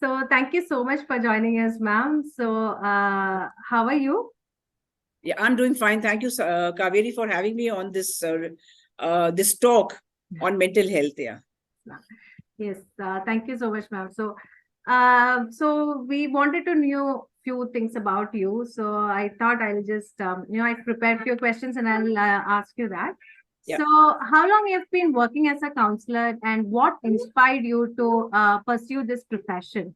So thank you so much for joining us, ma'am. So how are you? Yeah, I'm doing fine. Thank you, Kaveri, for having me on this talk on mental health. Yeah. Yes, thank you so much, ma'am. So we wanted to know few things about you. So I thought I'll just, I prepared few questions and I'll ask you that. Yeah. So how long you've been working as a counselor and what inspired you to pursue this profession?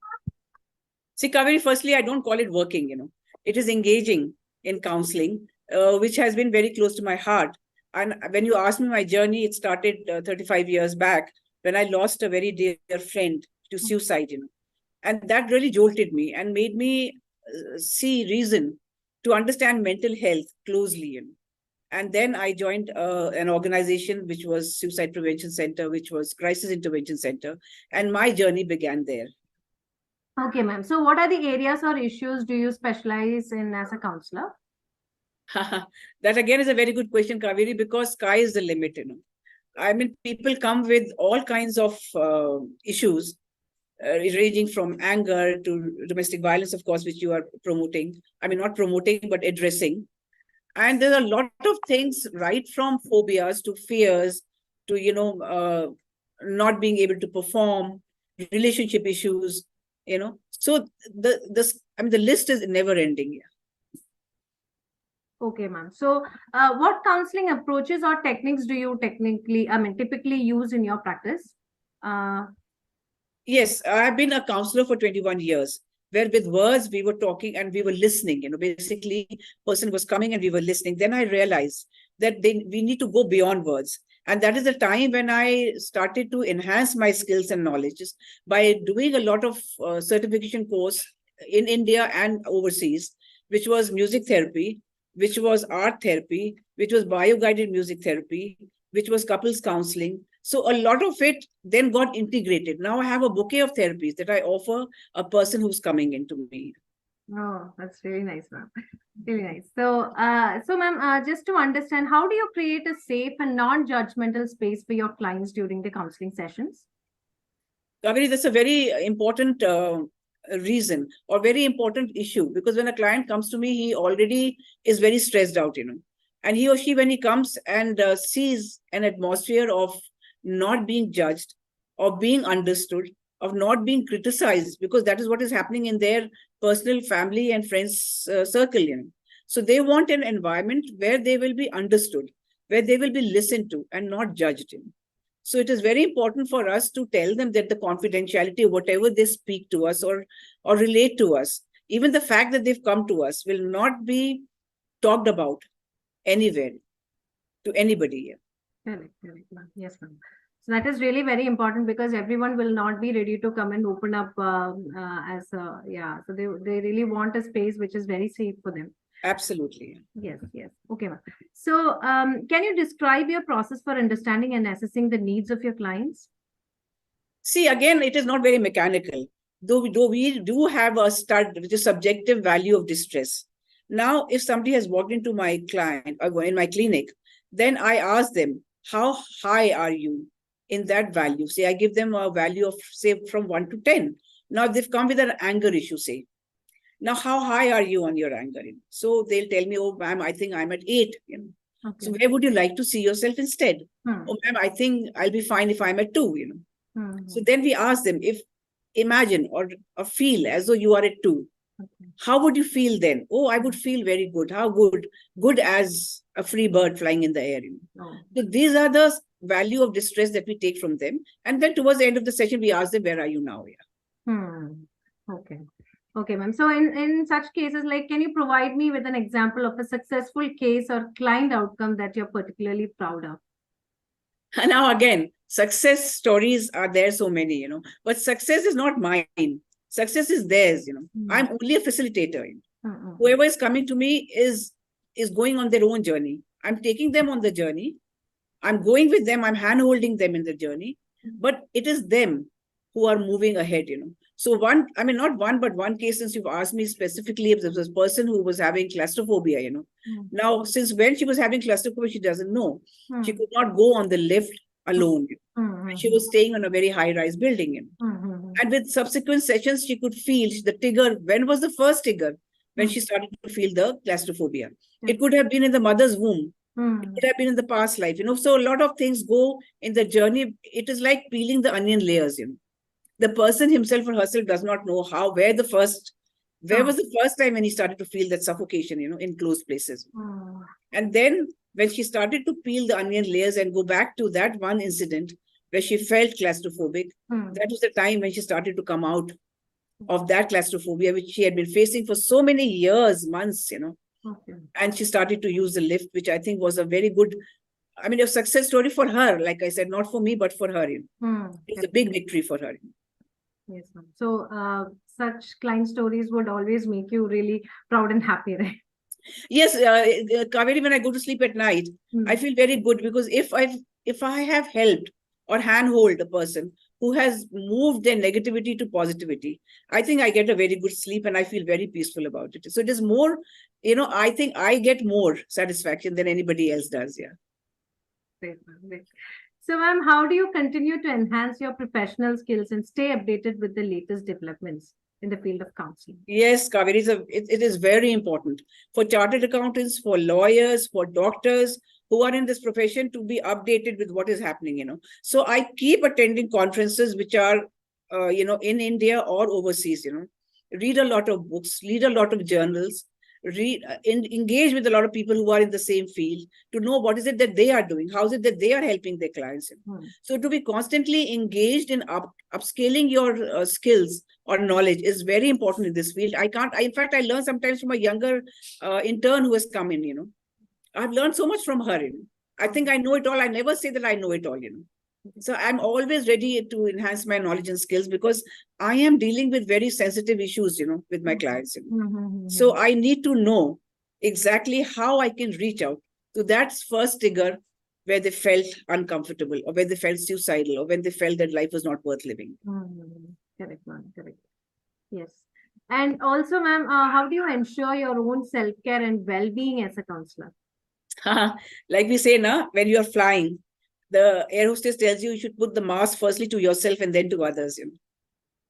See, Kaveri, firstly, I don't call it working, it is engaging in counseling, which has been very close to my heart. And when you ask me my journey, it started 35 years back when I lost a very dear friend to suicide, and that really jolted me and made me see reason to understand mental health closely, And then I joined an organization which was Suicide Prevention Center, which was Crisis Intervention Center, and my journey began there. Okay, ma'am. So what are the areas or issues do you specialize in as a counselor? That again is a very good question, Kaveri, because sky is the limit, I mean, people come with all kinds of issues, ranging from anger to domestic violence, of course, which you are promoting. I mean, not promoting, but addressing. And there's a lot of things, right from phobias to fears to, not being able to perform, relationship issues, So the list is never ending. Okay, ma'am. So, what counseling approaches or techniques do you typically use in your practice? Yes, I've been a counselor for 21 years, where with words we were talking and we were listening. Basically, person was coming and we were listening. Then I realized that we need to go beyond words. And that is the time when I started to enhance my skills and knowledges by doing a lot of certification course in India and overseas, which was music therapy, which was art therapy, which was bio-guided music therapy, which was couples counseling. So a lot of it then got integrated. Now I have a bouquet of therapies that I offer a person who's coming into me. Oh, that's really nice, ma'am. Really nice. So ma'am, just to understand, how do you create a safe and non-judgmental space for your clients during the counseling sessions? Kaveri, that's a very important reason or very important issue, because when a client comes to me, he already is very stressed out, and he or she, when he comes and sees an atmosphere of not being judged, of being understood, of not being criticized, because that is what is happening in their personal family and friends circle, So they want an environment where they will be understood, where they will be listened to and not judged. So it is very important for us to tell them that the confidentiality, whatever they speak to us or relate to us, even the fact that they've come to us, will not be talked about anywhere to anybody. Correct, ma'am. Yes, ma'am. So that is really very important because everyone will not be ready to come and open up So they really want a space which is very safe for them. Absolutely. Yes. Okay, ma'am. So can you describe your process for understanding and assessing the needs of your clients? See, again, it is not very mechanical, though we do have a stud, which is subjective value of distress. Now, if somebody has walked into my client or in my clinic, then I ask them, how high are you in that value? Say, I give them a value of, say, from 1 to 10. Now, they've come with an anger issue, say. Now, how high are you on your anger? So they'll tell me, oh, ma'am, I think I'm at 8. Okay. So where would you like to see yourself instead? Oh, ma'am, I think I'll be fine if I'm at 2. So then we ask them, if imagine or feel as though you are at 2. Okay. How would you feel then? Oh, I would feel very good. How good? Good as a free bird flying in the air. So these are the value of distress that we take from them. And then towards the end of the session, we ask them, where are you now? Okay. Okay, ma'am. So in such cases, like, can you provide me with an example of a successful case or client outcome that you're particularly proud of? Now, again, success stories are there, so many, but success is not mine. Success is theirs, I'm only a facilitator. Whoever is coming to me is going on their own journey. I'm taking them on the journey. I'm going with them. I'm hand-holding them in the journey, but it is them who are moving ahead, So not one, but one case, since you've asked me specifically, if there was a person who was having claustrophobia, Now, since when she was having claustrophobia, she doesn't know. She could not go on the lift. alone. She was staying on a very high-rise building. And with subsequent sessions, she could feel the trigger. When was the first trigger? When she started to feel the claustrophobia. It could have been in the mother's womb. It could have been in the past life. So a lot of things go in the journey. It is like peeling the onion layers. The person himself or herself does not know where was the first time when he started to feel that suffocation, in closed places. And then when she started to peel the onion layers and go back to that one incident where she felt claustrophobic, that was the time when she started to come out of that claustrophobia, which she had been facing for so many years, months, And she started to use the lift, which I think was a very good, a success story for her. Like I said, not for me, but for her. It's a big victory for her. Yes, ma'am. So such client stories would always make you really proud and happy, right? Yes, Kaveri, when I go to sleep at night, I feel very good because if I have helped or handhold a person who has moved their negativity to positivity, I think I get a very good sleep and I feel very peaceful about it. So it is more, I think I get more satisfaction than anybody else does. Yeah. Great, great. So, ma'am, how do you continue to enhance your professional skills and stay updated with the latest developments in the field of counseling? Yes, Kaveri, it is very important for chartered accountants, for lawyers, for doctors who are in this profession to be updated with what is happening, So I keep attending conferences which are, in India or overseas, Read a lot of books, read a lot of journals, engage with a lot of people who are in the same field to know what is it that they are doing, how is it that they are helping their clients. So to be constantly engaged in upscaling your skills or knowledge is very important in this field. In fact, I learn sometimes from a younger intern who has come in, I've learned so much from her. I think I know it all. I never say that I know it all. So I'm always ready to enhance my knowledge and skills because I am dealing with very sensitive issues, with my clients. So I need to know exactly how I can reach out to that first trigger where they felt uncomfortable or where they felt suicidal or when they felt that life was not worth living. Correct, ma'am. Correct. Yes. And also, ma'am, how do you ensure your own self-care and well-being as a counselor? Like we say, when you're flying, the air hostess tells you should put the mask firstly to yourself and then to others.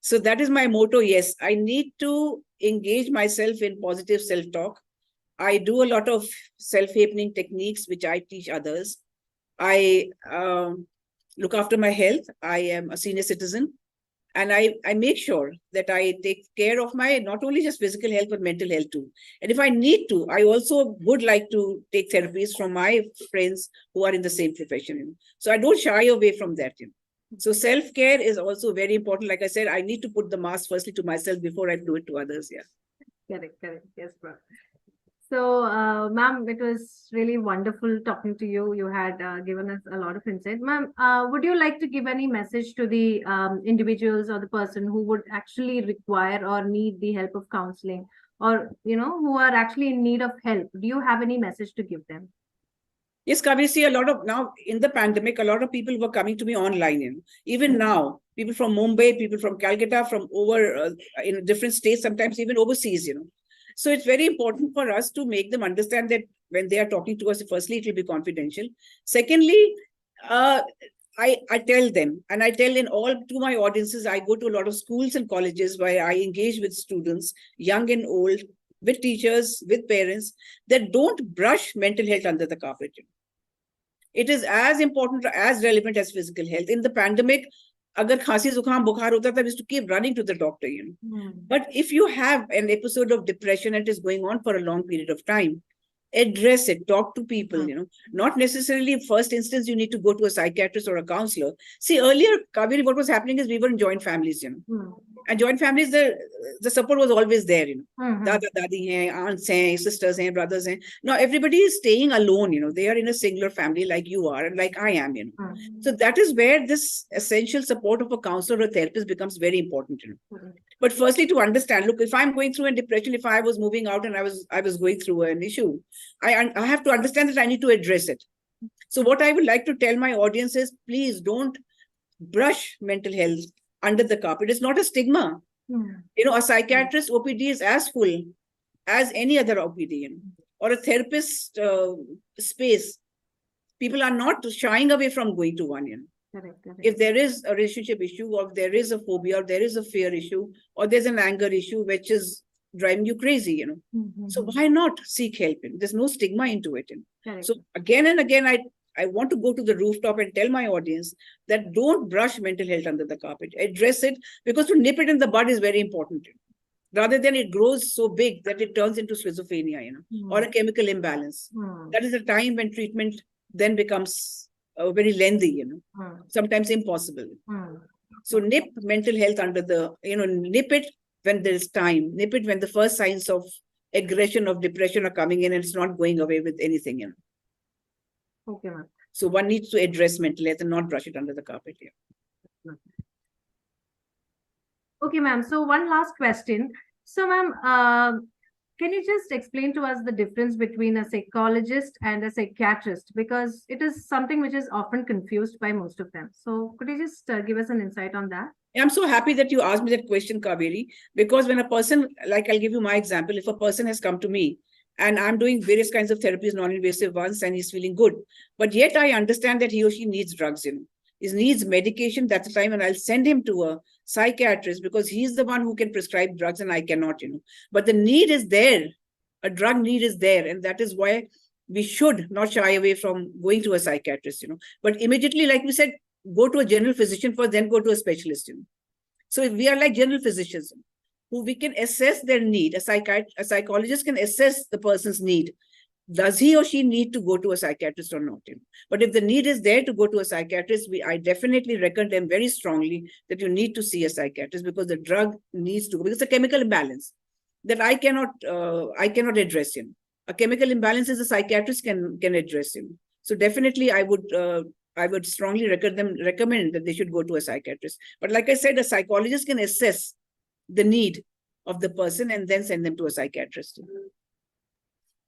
So that is my motto. Yes, I need to engage myself in positive self-talk. I do a lot of self-hapening techniques, which I teach others. I look after my health. I am a senior citizen. And I make sure that I take care of my not only just physical health, but mental health too. And if I need to, I also would like to take therapies from my friends who are in the same profession. So I don't shy away from that. So self-care is also very important. Like I said, I need to put the mask firstly to myself before I do it to others. Yeah. Correct. Yes, ma'am. So, ma'am, it was really wonderful talking to you. You had given us a lot of insight. Ma'am, would you like to give any message to the individuals or the person who would actually require or need the help of counseling or, who are actually in need of help? Do you have any message to give them? Yes, Kaveri, see now in the pandemic, a lot of people were coming to me online. Even now, people from Mumbai, people from Calcutta, from over in different states, sometimes even overseas, So it's very important for us to make them understand that when they are talking to us, firstly, it will be confidential. Secondly, I tell them, and I tell to my audiences, I go to a lot of schools and colleges where I engage with students, young and old, with teachers, with parents, that don't brush mental health under the carpet. It is as important, as relevant as physical health. In the pandemic, agar khasi zukham bukhar hota tha, we used to keep running to the doctor. But if you have an episode of depression and it is going on for a long period of time, address it, talk to people, not necessarily first instance, you need to go to a psychiatrist or a counselor. See, earlier, Kaveri, what was happening is we were in joint families, And joint families, the support was always there, Dada, dadi hain, aunts hain, sisters hain, brothers hain. Now everybody is staying alone, They are in a singular family like you are and like I am, So that is where this essential support of a counselor or a therapist becomes very important, But firstly, to understand, look, if I'm going through a depression, if I was moving out and I was going through an issue, I have to understand that I need to address it. So what I would like to tell my audience is, please don't brush mental health under the carpet. It's not a stigma. A psychiatrist OPD is as full as any other OPD, or a therapist space. People are not shying away from going to one, Correct. If there is a relationship issue, or there is a phobia, or there is a fear issue, or there's an anger issue which is driving you crazy, So why not seek help? There's no stigma into it. Correct. So again and again, I want to go to the rooftop and tell my audience that don't brush mental health under the carpet. Address it, because to nip it in the bud is very important. Rather than it grows so big that it turns into schizophrenia, or a chemical imbalance. That is a time when treatment then becomes very lengthy, sometimes impossible. So nip mental health under the, nip it when there's time, nip it when the first signs of aggression, of depression are coming in, and it's not going away with anything. Okay, ma'am. So one needs to address mental health and not brush it under the carpet. Okay, ma'am. So one last question. So, ma'am, can you just explain to us the difference between a psychologist and a psychiatrist? Because it is something which is often confused by most of them. So could you just give us an insight on that? I'm so happy that you asked me that question, Kaveri, because when a person, like I'll give you my example, if a person has come to me and I'm doing various kinds of therapies, non-invasive ones, and he's feeling good, but yet I understand that he or she needs drugs, he needs medication, that's the time, and I'll send him to a psychiatrist, because he's the one who can prescribe drugs and I cannot, But the need is there. A drug need is there. And that is why we should not shy away from going to a psychiatrist, But immediately, like we said, go to a general physician first, then go to a specialist, So if we are like general physicians, who we can assess their need, a psychologist can assess the person's need. Does he or she need to go to a psychiatrist or not? But if the need is there to go to a psychiatrist, I definitely recommend them very strongly that you need to see a psychiatrist, because the drug needs to go, because it's a chemical imbalance that I cannot address. A chemical imbalance is a psychiatrist can address. So definitely I would strongly recommend that they should go to a psychiatrist. But like I said, a psychologist can assess the need of the person and then send them to a psychiatrist.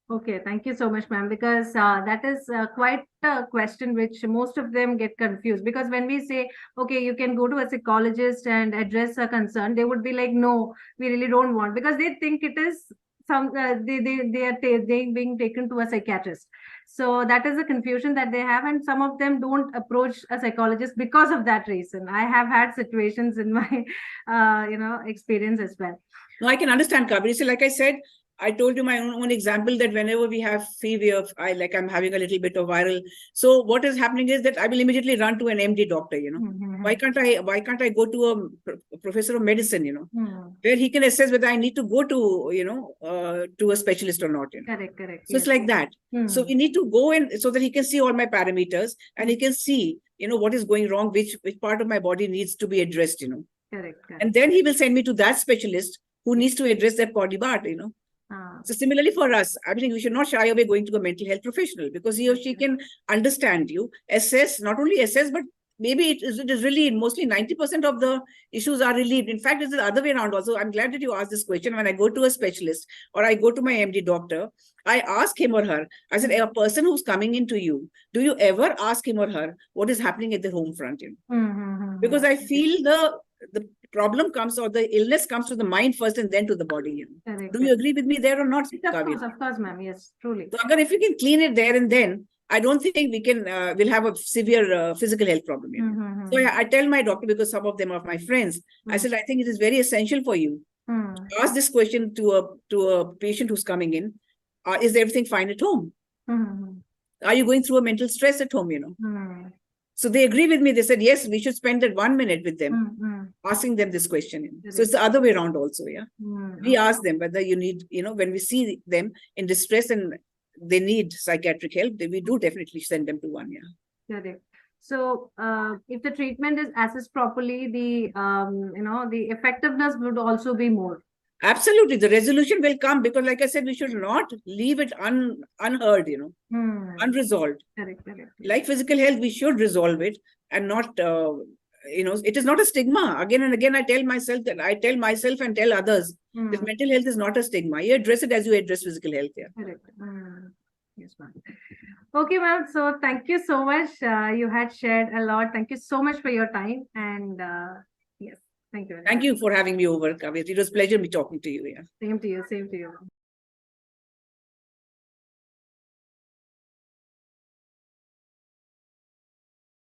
Okay, thank you so much, ma'am, because that is quite a question which most of them get confused. Because when we say, okay, you can go to a psychologist and address a concern, they would be like, no, we really don't want, because they think it is they being taken to a psychiatrist. So that is the confusion that they have, and some of them don't approach a psychologist because of that reason. I have had situations in my experience as well. No, I can understand, Kaveri. So like I said, I told you my own example that whenever we have fever, I'm having a little bit of viral. So what is happening is that I will immediately run to an MD doctor, Why can't I go to a professor of medicine, where he can assess whether I need to go to, to a specialist or not, Correct. So yes. It's like that. So we need to go in so that he can see all my parameters and he can see, what is going wrong, which part of my body needs to be addressed, Correct. And then he will send me to that specialist who needs to address that body part, So similarly for us, I think we should not shy away going to a mental health professional, because he or she can understand you, assess, not only assess, but maybe it is really mostly 90% of the issues are relieved. In fact, it's the other way around also. I'm glad that you asked this question. When I go to a specialist or I go to my MD doctor, I ask him or her, I said, a person who's coming into you, do you ever ask him or her what is happening at the home front? Because I feel the problem comes, or the illness comes to the mind first and then to the body. Do you agree with me there or not? Of course, ma'am. Yes, truly. So if you can clean it there and then, I don't think we can will have a severe physical health problem. So I tell my doctor, because some of them are my friends, I said, I think it is very essential for you to ask this question to a patient who's coming in. Is everything fine at home? Are you going through a mental stress at home? So they agree with me. They said, yes, we should spend that 1 minute with them, asking them this question. So it's the other way around also. We ask them whether you need, when we see them in distress and they need psychiatric help, we do definitely send them to one. Correct. So if the treatment is assessed properly, the the effectiveness would also be more. Absolutely, the resolution will come, because like I said, we should not leave it unheard, unresolved. Correct. Like physical health, we should resolve it and not, it is not a stigma. Again and again, I tell myself and tell others that mental health is not a stigma. You address it as you address physical health. Correct. Yes, ma'am. Okay, ma'am. So thank you so much. You had shared a lot. Thank you so much for your time. And yes, thank you. Thank you for having me over, Kaveri. It was a pleasure me talking to you. Same to you.